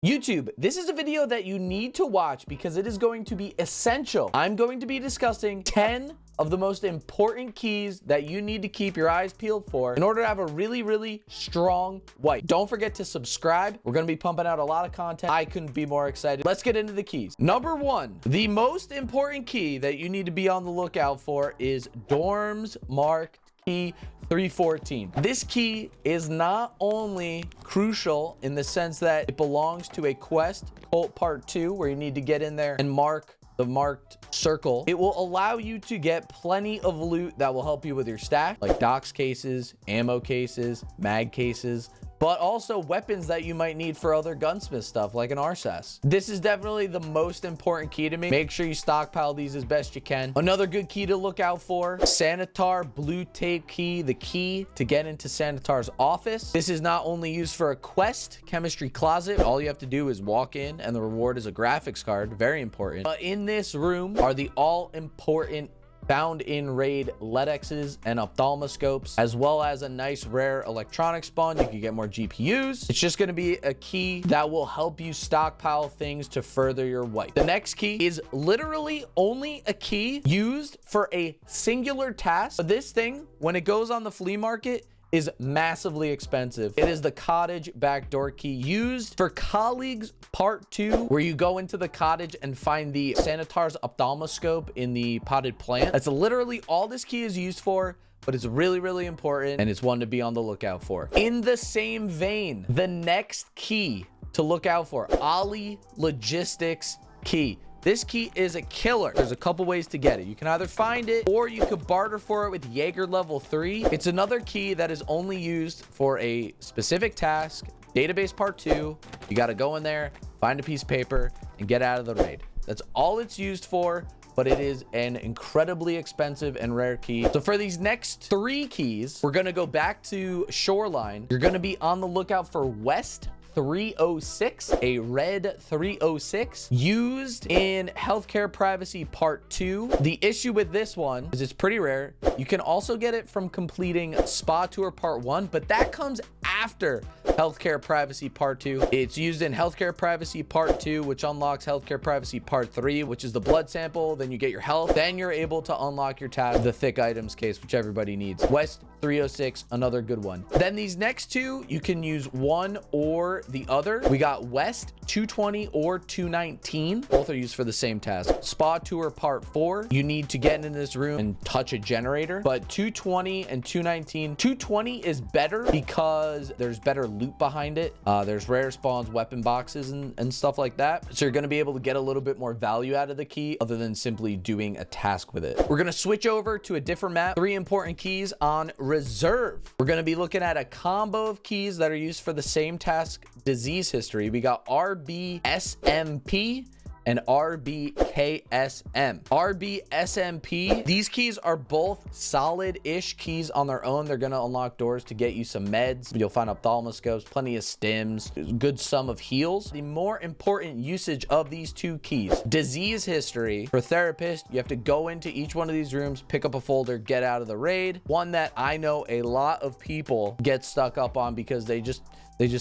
YouTube, this is a video that you need to watch because it is going to be essential. I'm going to be discussing 10 of the most important keys that you need to keep your eyes peeled for in order to have a really strong wipe. Don't forget to subscribe. We're going to be pumping out a lot of content. I couldn't be more excited. Let's get into the keys. Number one, the most important key that you need to be on the lookout for is Dorms Marked Key 314. This key is not only crucial in the sense that it belongs to a quest, Cult Part 2, where you need to get in there and mark the marked circle. It will allow you to get plenty of loot that will help you with your stack, like docs cases, ammo cases, mag cases, but also weapons that you might need for other gunsmith stuff like an RSAS. This is definitely the most important key to me. Make sure you stockpile these as best you can. Another good key to look out for, Sanitar blue tape key, the key to get into Sanitar's office. This is not only used for a quest, chemistry closet. All you have to do is walk in and the reward is a graphics card, very important. But in this room are the all important found in raid LEDXs and ophthalmoscopes, as well as a nice rare electronic spawn. You can get more GPUs. It's just going to be a key that will help you stockpile things to further your wipe. The next key is literally only a key used for a singular task. But this thing, when it goes on the flea market, is massively expensive. It is the cottage backdoor key used for Colleagues Part 2, where you go into the cottage and find the Sanitar's ophthalmoscope in the potted plant. That's literally all this key is used for, but it's really important and it's one to be on the lookout for. In the same vein, the next key to look out for, Ollie Logistics key. This key is a killer. There's a couple ways to get it. You can either find it or you could barter for it with Jaeger level 3. It's another key that is only used for a specific task, database part 2. You got to go in there, find a piece of paper and get out of the raid. That's all it's used for, but it is an incredibly expensive and rare key. So for these next 3 keys, we're going to go back to Shoreline. You're going to be on the lookout for West 306, a red 306 used in Healthcare Privacy Part 2. The issue with this one is it's pretty rare. You can also get it from completing Spa Tour Part 1, but that comes after Healthcare Privacy Part 2. It's used in Healthcare Privacy Part 2, which unlocks Healthcare Privacy Part 3, which is the blood sample. Then you get your health. Then you're able to unlock your tab, the thick items case, which everybody needs. West 306, another good one. Then these next 2, you can use one or the other. We got West 220 or 219. Both are used for the same task. Spa Tour Part 4, you need to get into this room and touch a generator. But 220 and 219, 220 is better because there's better loot behind it. There's rare spawns, weapon boxes, and stuff like that. So you're going to be able to get a little bit more value out of the key other than simply doing a task with it. We're going to switch over to a different map. 3 important keys on Reserve. We're going to be looking at a combo of keys that are used for the same task, disease history. We got RBSMP and RBKSM. RBSMP, these keys are both solid-ish keys on their own. They're going to unlock doors to get you some meds. You'll find ophthalmoscopes, plenty of stims, a good sum of heals. The more important usage of these 2 keys, disease history. For therapists, you have to go into each one of these rooms, pick up a folder, get out of the raid. One that I know a lot of people get stuck up on because they just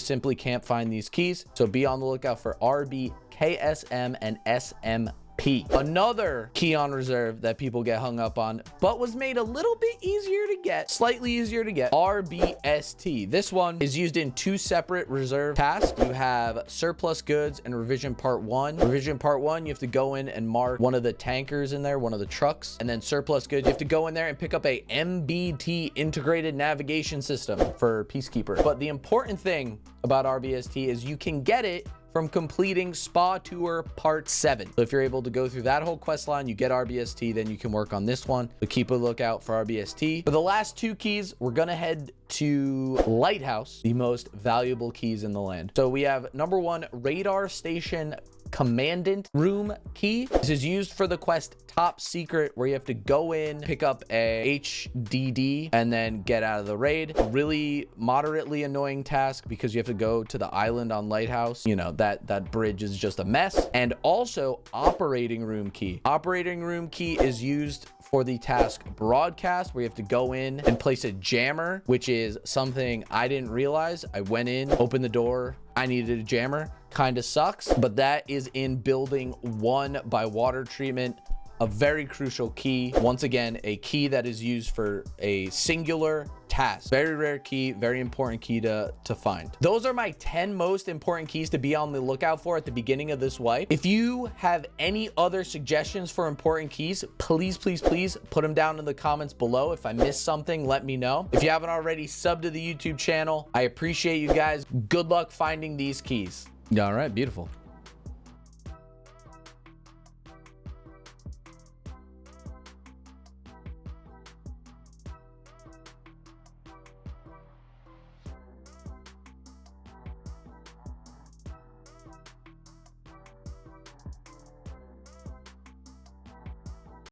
simply can't find these keys. So be on the lookout for RBKSM and SMP. Another key on Reserve that people get hung up on, but was made a little bit easier to get, slightly easier to get, RBST. This one is used in 2 separate Reserve tasks. You have Surplus Goods and Revision Part 1. Revision Part 1, you have to go in and mark one of the tankers in there, one of the trucks. And then Surplus Goods, you have to go in there and pick up a MBT integrated navigation system for Peacekeeper. But the important thing about RBST is you can get it from completing Spa Tour Part 7. So if you're able to go through that whole quest line, you get RBST, then you can work on this one. So keep a lookout for RBST. For the last 2 keys, we're gonna head to Lighthouse, the most valuable keys in the land. So we have number 1, Radar Station Commandant Room Key. This is used for the quest Top Secret, where you have to go in, pick up a HDD, and then get out of the raid. A really moderately annoying task because you have to go to the island on Lighthouse. You know, that bridge is just a mess. And also Operating Room Key. Operating Room Key is used for the task broadcast, where you have to go in and place a jammer, which is something I didn't realize. I went in, opened the door, I needed a jammer. Kind of sucks, but that is in building 1 by water treatment. A very crucial key. Once again, a key that is used for a singular task. Very rare key, very important key to find. Those are my 10 most important keys to be on the lookout for at the beginning of this wipe. If you have any other suggestions for important keys, please put them down in the comments below. If I missed something, let me know. If you haven't already, sub to the YouTube channel. I appreciate you guys. Good luck finding these keys. All right, beautiful.